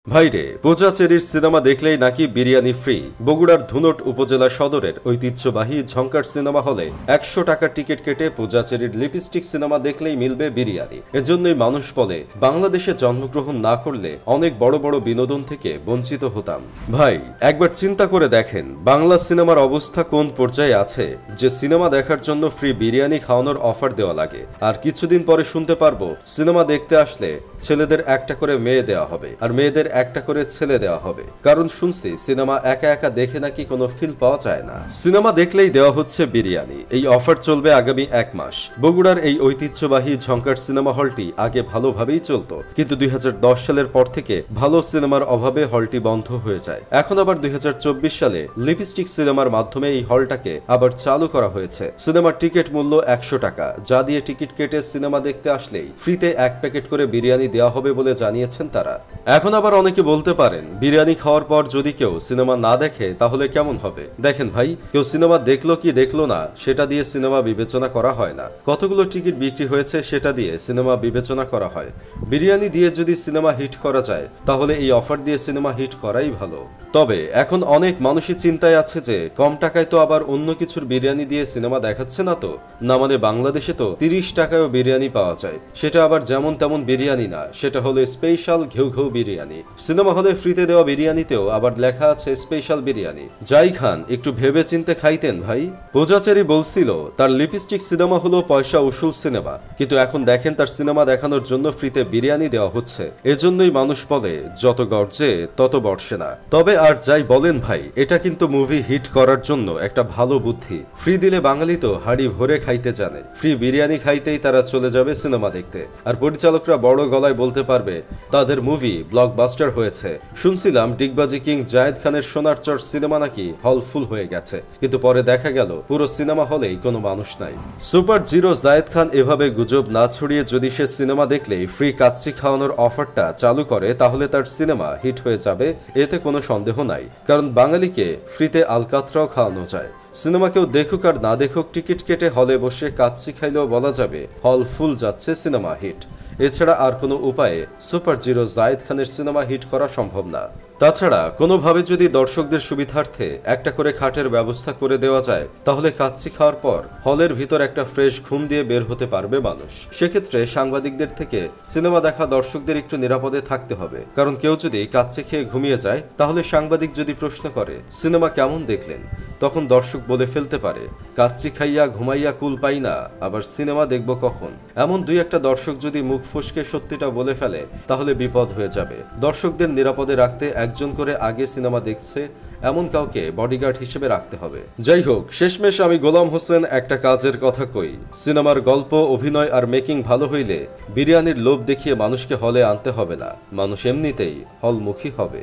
ভাইরে পূজাচেরির সিনেমা দেখলেই নাকি বিরিয়ানি ফ্রি। বগুড়ার ধুনট উপজেলা সদরের ঐতিহ্যবাহী ঝংকার সিনেমা হলে ১০০ টাকার টিকিট কেটে পূজাচেরির লিপস্টিক সিনেমা দেখলেই মিলবে বিরিয়ানি। এজন্যই মানুষ বলে বাংলাদেশে জন্মগ্রহণ না করলে অনেক বড় বড় বিনোদন থেকে বঞ্চিত হতাম। ভাই একবার চিন্তা করে দেখেন বাংলা সিনেমার অবস্থা কোন পর্যায়ে আছে যে সিনেমা দেখার জন্য ফ্রি বিরিয়ানি খাওয়ানোর অফার দেওয়া লাগে, আর কিছুদিন পরে শুনতে পারবো সিনেমা দেখতে আসলে ছেলেদের একটা করে মেয়ে দেওয়া হবে আর মেয়েদের একটা করে ছেলে দেওয়া হবে। কারণ শুনছি সিনেমা একা একা দেখে নাকি কোনো ফিল পাওয়া যায় না, সিনেমা দেখলেই দেওয়া হচ্ছে বিরিয়ানি। এই অফার চলবে আগামী ১ মাস। বগুড়ার এই ঐতিহ্যবাহী ঝংকার সিনেমা হলটি আগে ভালোভাবেই চলতো, কিন্তু ২০১০ সালের পর থেকে ভালো সিনেমার অভাবে হলটি বন্ধ হয়ে যায়। এখন আবার ২০২৪ সালে লিপস্টিক সিনেমার মাধ্যমে এই হলটাকে আবার চালু করা হয়েছে। সিনেমার টিকিট মূল্য ১০০ টাকা, যা দিয়ে টিকিট কেটে সিনেমা দেখতে আসলেই ফ্রিতে ১ প্যাকেট করে বিরিয়ানি দেওয়া হবে বলে জানিয়েছেন তারা। এখন আবার অনেকে বলতে পারেন বিরিয়ানি খাওয়ার পর যদি কেউ সিনেমা না দেখে তাহলে কেমন হবে। দেখেন ভাই, কেউ সিনেমা দেখলো কি দেখলো না সেটা দিয়ে সিনেমা বিবেচনা করা হয় না, কতগুলো টিকিট বিক্রি হয়েছে সেটা দিয়ে সিনেমা বিবেচনা করা হয়। বিরিয়ানি দিয়ে যদি সিনেমা হিট করা যায় তাহলে এই অফার দিয়ে সিনেমা হিট করাই ভালো। তবে এখন অনেক মানুষই চিন্তায় আছে যে কম টাকায় তো আবার অন্য কিছুর বিরিয়ানি দিয়ে সিনেমা দেখাচ্ছে না তো, না মানে বাংলাদেশে তো ৩০ টাকায়ও বিরিয়ানি পাওয়া যায়, সেটা আবার যেমন তেমন বিরিয়ানি না, সেটা হলো স্পেশাল ঘেউ ঘেউ বিরিয়ানি। সিনেমা হলে ফ্রিতে দেওয়া বিরিয়ানিতেও আবার লেখা আছে স্পেশাল বিরিয়ানি। যাই খান একটু ভেবে চিন্তে খাইতেন ভাই। পূজাচেরি বলছিল তার লিপস্টিক সিনেমা হলো পয়সা উসুল সিনেমা, কিন্তু এখন দেখেন তার সিনেমা দেখানোর জন্য ফ্রিতে বিরিয়ানি দেওয়া হচ্ছে। এজন্যই মানুষ বলে যত গর্জে তত বর্ষে না। তবে আর যাই বলেন ভাই, এটা কিন্তু মুভি হিট করার জন্য একটা ভালো বুদ্ধি। ফ্রি দিলে বাঙালি তো হাড়ি ভরে খাইতে জানে, ফ্রি বিরিয়ানি খাইতেই তারা চলে যাবে সিনেমা দেখতে, আর পরিচালকরা বড় গলায় বলতে পারবে তাদের মুভি ব্লকবাস্টার হয়েছে। শুনছিলাম ডিগবাজি কিং জায়েদ খানের সোনার চর সিনেমা নাকি হল ফুল হয়ে গেছে, কিন্তু পরে দেখা গেল পুরো সিনেমা হলেই কোনো মানুষ নাই। সুপার জিরো জায়েদ খান এভাবে গুজব না ছড়িয়ে যদি সে সিনেমা দেখলেই ফ্রি কাচ্চি খাওয়ানোর অফারটা চালু করে তাহলে তার সিনেমা হিট হয়ে যাবে, এতে কোনো সন্দেহ নাই। কারণ বাঙালিকে ফ্রিতে আলকাতরাও খাওয়ানো যায়। সিনেমা কেউ দেখুক আর না দেখুক টিকিট কেটে হলে বসে কাচ্চি খাইলেও বলা যাবে হল ফুল যাচ্ছে, সিনেমা হিট। এছাড়া আর কোনো উপায়ে সুপার জিরো জায়েদ খানের সিনেমা হিট করা সম্ভব না। তাছাড়া কোনোভাবে যদি দর্শকদের সুবিধার্থে একটা করে খাটের ব্যবস্থা করে দেওয়া যায় তাহলে কাচ্চি খাওয়ার পর হলের ভিতর একটা ফ্রেশ ঘুম দিয়ে বের হতে পারবে মানুষ। সেক্ষেত্রে সাংবাদিকদের থেকে সিনেমা দেখা দর্শকদের একটু নিরাপদে থাকতে হবে, কারণ কেউ যদি কাচ্চি খেয়ে ঘুমিয়ে যায় তাহলে সাংবাদিক যদি প্রশ্ন করে সিনেমা কেমন দেখলেন, তখন দর্শক বলে ফেলতে পারে কাচ্চি খাইয়া ঘুমাইয়া কুল পাই না, আবার সিনেমা দেখব কখন। এমন দুই একটা দর্শক যদি মুখ ফসকে সত্যিটা বলে ফেলে তাহলে বিপদ হয়ে যাবে। দর্শকদের নিরাপদে রাখতে একজন করে আগে সিনেমা দেখছে এমন কাউকে বডিগার্ড হিসেবে রাখতে হবে। যাই হোক, শেষমেশ আমি গোলাম হোসেন একটা কাজের কথা কই, সিনেমার গল্প, অভিনয় আর মেকিং ভালো হইলে বিরিয়ানির লোভ দেখিয়ে মানুষকে হলে আনতে হবে না, মানুষ এমনিতেই হলমুখী হবে।